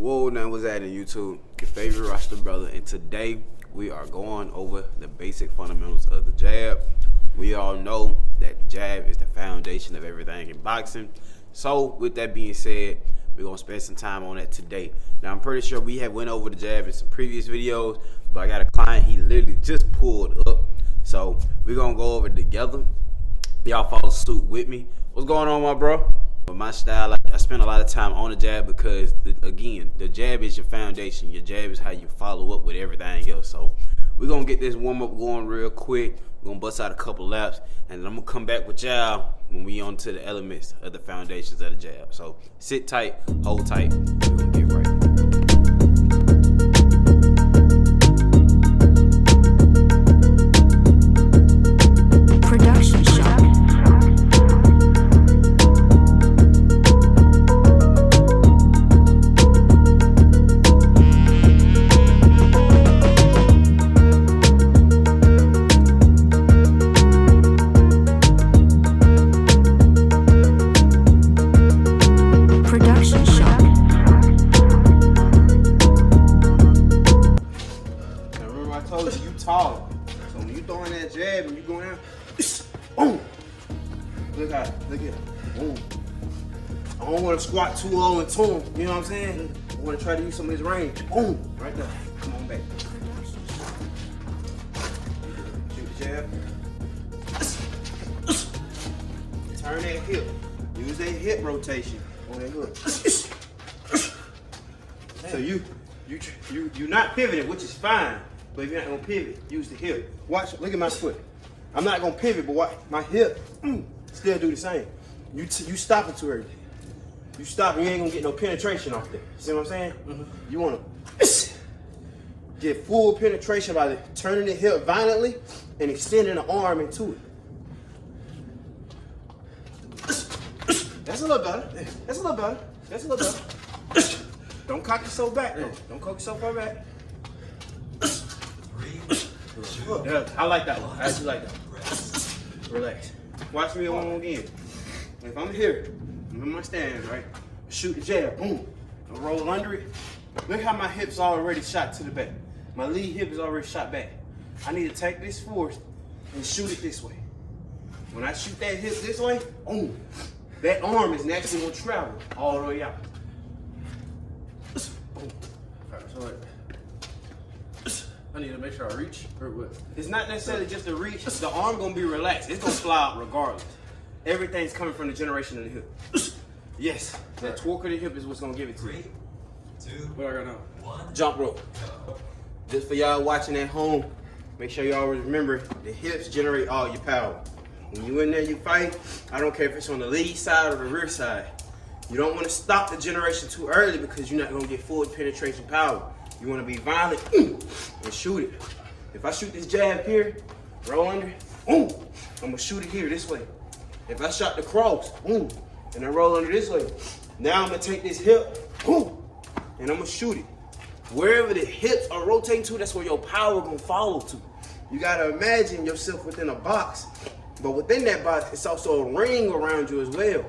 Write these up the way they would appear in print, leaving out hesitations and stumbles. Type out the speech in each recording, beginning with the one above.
Whoa, now what's that in YouTube? Your favorite roster brother, and today we are going over the basic fundamentals of the jab. We all know that the jab is the foundation of everything in boxing. So with that being said, we're gonna spend some time on that today. Now I'm pretty sure we have went over the jab in some previous videos, but I got a client, he literally just pulled up. So we're gonna go over it together. Y'all follow suit with me. What's going on, my bro? With my style, I spend a lot of time on the jab because, again, the jab is your foundation. Your jab is how you follow up with everything else. So we're going to get this warm-up going real quick. We're going to bust out a couple laps, and then I'm going to come back with y'all when we on to the elements of the foundations of the jab. So sit tight, hold tight, we're going to get right. Tall. So when you throwing that jab and you going out, boom. Look at it. Boom. I don't want to squat too low and tune. You know what I'm saying? I want to try to use some of his range. Boom. Right there. Come on back. Shoot the jab. Turn that hip. Use that hip rotation on that hook. So you're not pivoting, which is fine. But if you're not gonna pivot, use the hip. Watch, look at my foot. I'm not gonna pivot, but watch my hip. Still do the same. You stopping too early. You stop, and you ain't gonna get no penetration off there. See what I'm saying? You wanna get full penetration by turning the hip violently and extending the arm into it. That's a little better. That's a little better. That's a little better. Don't cock yourself back though. Don't cock yourself far back. Yeah, I like that one. I actually like that one. Relax. Watch me one more again. If I'm here, I'm in my stance, right? Shoot the jab, boom. I roll under it. Look how my hips already shot to the back. My lead hip is already shot back. I need to take this force and shoot it this way. When I shoot that hip this way, boom, that arm is naturally gonna travel all the way out. Boom. All right, I need to make sure I reach, or what? It's not necessarily just a reach. The arm gonna be relaxed. It's gonna fly out regardless. Everything's coming from the generation of the hip. Yes, that torque of the hip is what's gonna give it to you. 3, 2, what I got now? 1. Jump rope. Just for y'all watching at home, make sure y'all remember the hips generate all your power. When you in there, you fight. I don't care if it's on the lead side or the rear side. You don't want to stop the generation too early because you're not gonna get full penetration power. You want to be violent and shoot it. If I shoot this jab here, roll under, boom, I'm going to shoot it here this way. If I shot the cross, boom, and I roll under this way, now I'm going to take this hip, boom, and I'm going to shoot it. Wherever the hips are rotating to, that's where your power going to follow to. You got to imagine yourself within a box, but within that box, it's also a ring around you as well.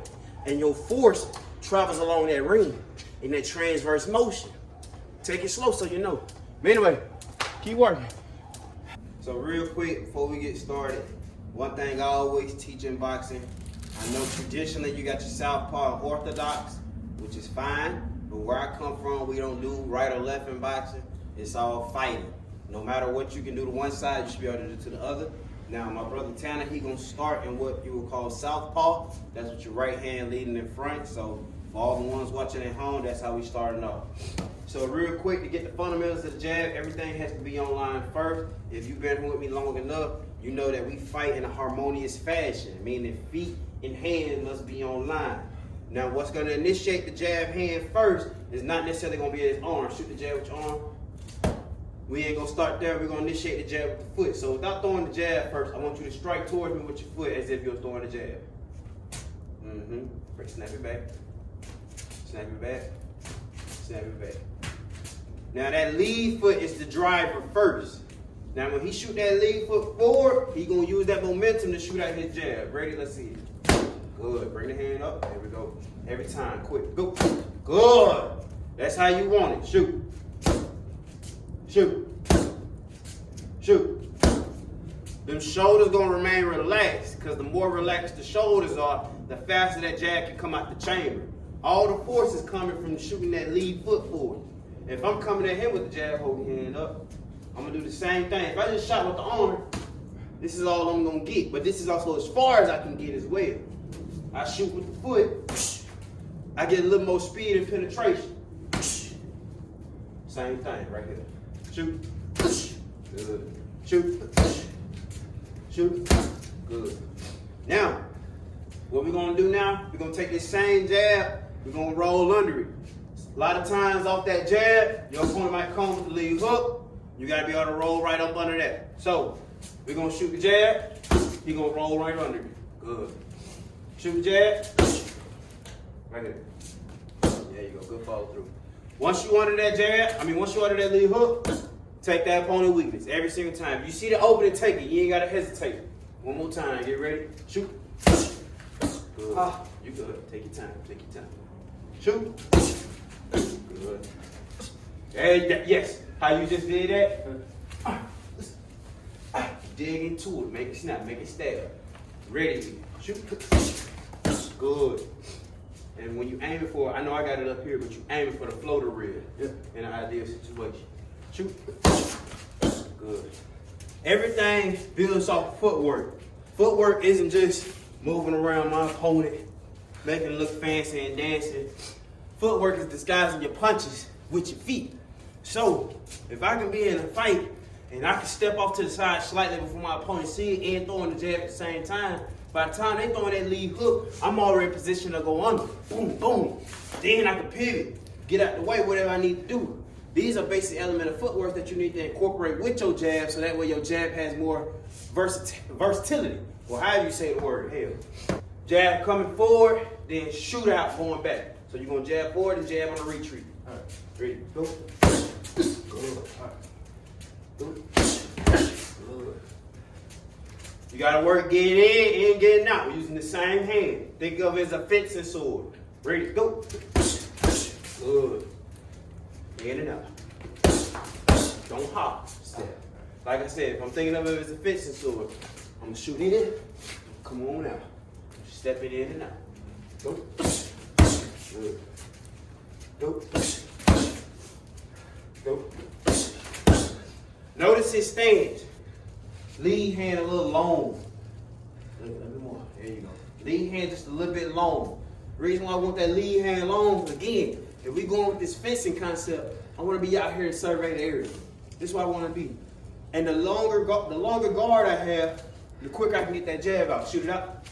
And your force travels along that ring in that transverse motion. Take it slow so you know. But anyway, keep working. So real quick, before we get started, one thing I always teach in boxing, I know traditionally you got your southpaw and orthodox, which is fine, but where I come from, we don't do right or left in boxing. It's all fighting. No matter what you can do to one side, you should be able to do to the other. Now, my brother Tanner, he gonna start in what you would call southpaw. That's with your right hand leading in front. So for all the ones watching at home, that's how we starting off. So real quick, to get the fundamentals of the jab, everything has to be on line first. If you've been with me long enough, you know that we fight in a harmonious fashion, meaning feet and hands must be on line. Now what's gonna initiate the jab hand first is not necessarily gonna be his arm. Shoot the jab with your arm. We ain't gonna start there, we're gonna initiate the jab with the foot. So without throwing the jab first, I want you to strike towards me with your foot as if you're throwing the jab. Snap it back. Snap it back. Snap it back. Now that lead foot is the driver first. Now when he shoot that lead foot forward, he gonna use that momentum to shoot out his jab. Ready? Let's see it. Good. Bring the hand up. There we go. Every time. Quick. Go. Good. That's how you want it. Shoot. Shoot. Shoot. Them shoulders gonna remain relaxed, because the more relaxed the shoulders are, the faster that jab can come out the chamber. All the force is coming from shooting that lead foot forward. If I'm coming at him with the jab, hold your hand up, I'm gonna do the same thing. If I just shot with the arm, this is all I'm gonna get, but this is also as far as I can get as well. I shoot with the foot, I get a little more speed and penetration. Same thing right here. Shoot. Good. Shoot. Shoot. Good. Now, what we're gonna do now, we're gonna take this same jab, we're gonna roll under it. A lot of times off that jab, your opponent might come with the lead hook. You gotta be able to roll right up under that. So, we're gonna shoot the jab, he's gonna roll right under it. Good. Shoot the jab, right here. There you go, good follow through. Once you under that jab, once you under that lead hook, take that opponent weakness every single time. If you see the opening, take it. You ain't gotta hesitate. One more time, get ready, shoot. Good. You good. Take your time. Take your time. Shoot. Good. Hey, yes. How you just did that? Dig into it. Make it snap. Make it stab. Ready. Shoot. Good. And when you aiming for it, I know I got it up here, but you aiming for the floater rib in an ideal situation. Shoot. Good. Everything builds off footwork. Footwork isn't just moving around my opponent, making it look fancy and dancing. Footwork is disguising your punches with your feet. So, if I can be in a fight and I can step off to the side slightly before my opponent see it and throwing the jab at the same time, by the time they throwing that lead hook, I'm already in position to go under. Boom, boom. Then I can pivot, get out the way, whatever I need to do. These are basic elements of footwork that you need to incorporate with your jab, so that way your jab has more versatility. Or however you say the word, hell. Jab coming forward, then shoot out going back. So you're going to jab forward and jab on the retreat. All right, ready, go. Good. All right. Good. Good. You got to work getting in and getting out. We're using the same hand. Think of it as a fencing sword. Ready, go. Good. In and out. Don't hop. Step. Like I said, if I'm thinking of it as a fencing sword, I'm going to shoot in, come on out. Step it in and out. Go. Good. Go. Go. Notice his stance. Lead hand a little long. A little bit more. There you go. Lead hand just a little bit long. The reason why I want that lead hand long, again, if we going with this fencing concept, I want to be out here and survey the area. This is what I want to be. And the longer guard I have, the quicker I can get that jab out. Shoot it out.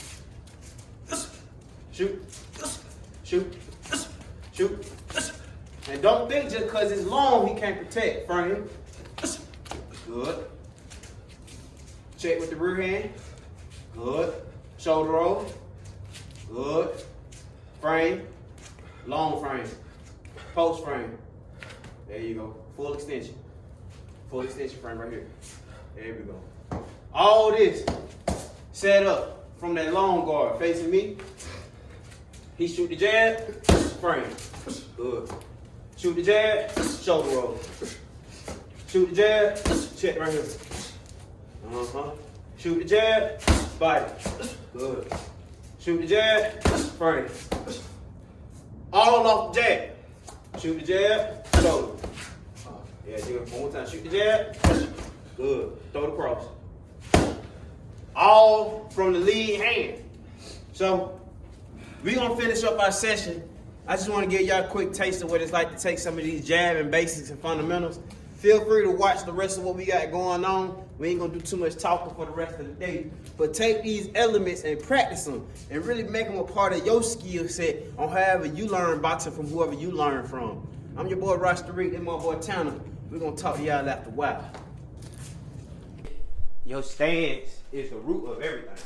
Shoot. Shoot. Shoot. And don't think just because it's long, he can't protect. Frame. Good. Check with the rear hand. Good. Shoulder roll. Good. Frame. Long frame. Post frame. There you go. Full extension. Full extension frame right here. There we go. All this set up from that long guard facing me. He shoot the jab, frame. Good. Shoot the jab, shoulder roll. Shoot the jab, check right here. Shoot the jab, body. Good. Shoot the jab, frame. All off the jab. Shoot the jab, shoulder. Yeah, do it one more time. Shoot the jab. Good. Throw the cross. All from the lead hand. So, we're going to finish up our session. I just want to give y'all a quick taste of what it's like to take some of these jabbing basics and fundamentals. Feel free to watch the rest of what we got going on. We ain't going to do too much talking for the rest of the day. But take these elements and practice them and really make them a part of your skill set on however you learn boxing from whoever you learn from. I'm your boy Ross Tariq and my boy Tanner. We're going to talk to y'all after a while. Your stance is the root of everything.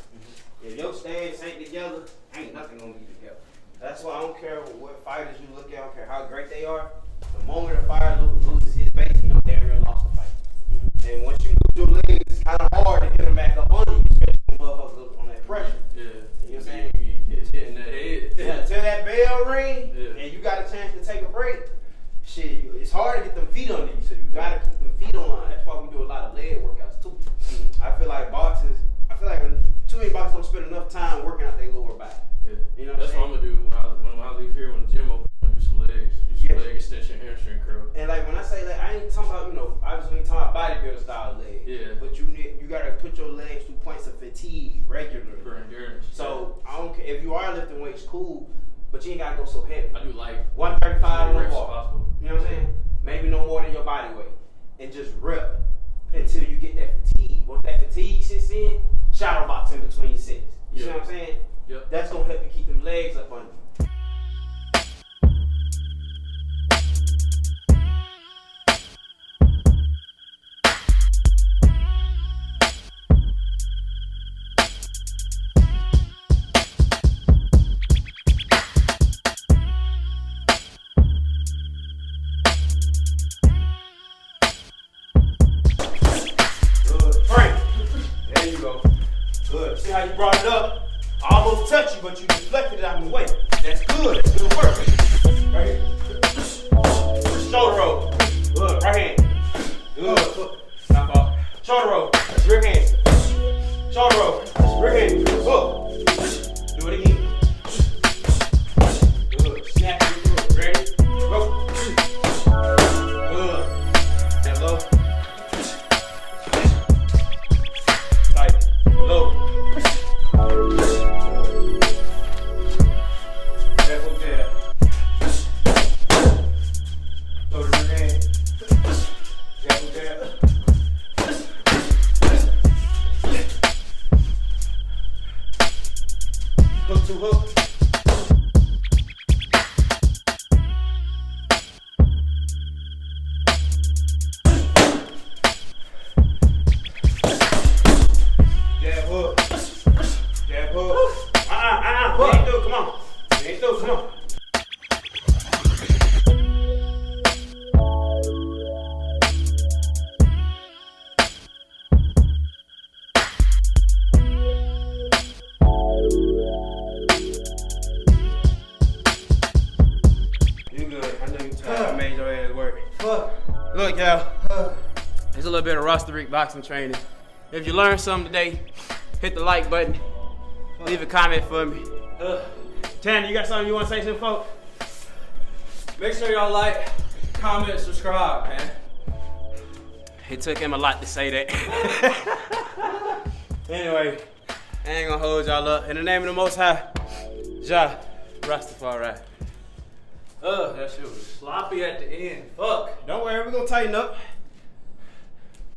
If your stance ain't together, ain't nothing going to be together. That's why I don't care what fighters you look at, I don't care how great they are. The moment a fighter loses his base, you know damn near lost the fight. And once you lose your legs, it's kind of hard to get them back up on you, especially when motherfuckers on that pressure. Yeah. You know what I'm saying? You get hit in the head. Yeah, until that bell ring and you got a chance to take a break, shit, it's hard to get them feet under you, so you gotta keep them feet on line. That's why we do a lot of leg workouts too. I feel like when too many boxers don't spend enough time working out their lower back. Yeah. You know what That's I'm what I'm gonna do when I leave here, when the gym opens. I'm gonna do some legs, leg extension, hamstring curl. And like when I say like, I ain't talking about, obviously ain't talking about bodybuilder style legs. Yeah. But you gotta put your legs through points of fatigue regularly. For endurance. So I don't care if you are lifting weights, cool, but you ain't gotta go so heavy. I do like 135 on one reps bar. possible. You know what I'm saying? Maybe no more than your body weight, and just rep until you get that fatigue. Once that fatigue sits in, shadow box in between sets. You see what I'm saying? Yep. That's gonna help you keep them legs up under you. Good. See how you brought it up? I almost touched you, but you deflected it out of the way. That's good. That's good work. Right here. Shoulder roll. Good. Right hand. Good. Not fall. Shoulder roll. Rear hand. Shoulder roll. Rear hand. Hook. Do it again. Good. Snap it through. Ready? Go. Good. That low. Tight. Low. Hook to hook. Jab hook. Jab hook. We ain't through, come on. We ain't through, come on. You good. I know you tired. I made your ass work. Look, y'all. There's a little bit of roster boxing training. If you learned something today, hit the like button. Leave a comment for me. Tanner, you got something you want to say to the folks? Make sure y'all like, comment, subscribe, man. It took him a lot to say that. Anyway, I ain't gonna hold y'all up. In the name of the Most High, Jah Rastafari. That shit was sloppy at the end. Fuck. Don't worry, we're gonna tighten up.